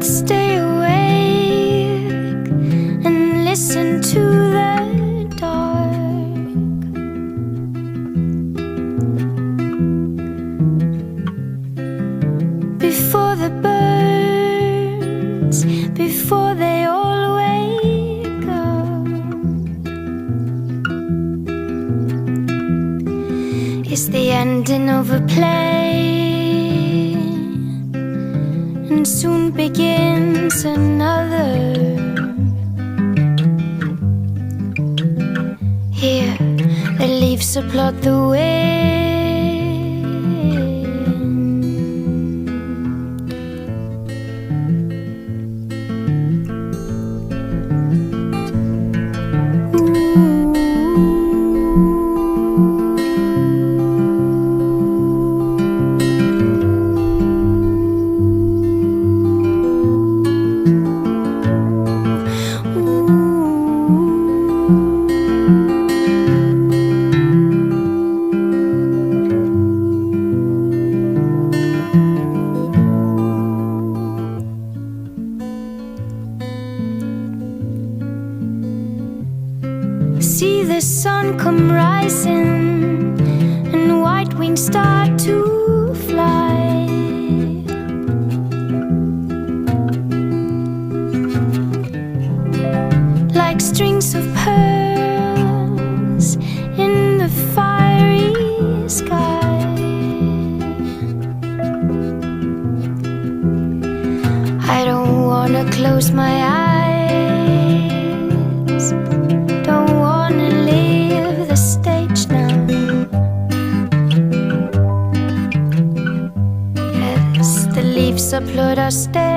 stay awake and listen to the dark. Before the birds, before they all wake up, it's the ending of a play, and soon begins another. Here, the leaves applaud the wind. See the sun come rising and white wings start to fly. Like strings of pearls in the fiery sky. I don't wanna close my eyes, don't wanna leave the stage now, 'cause the leaves applaud our stay.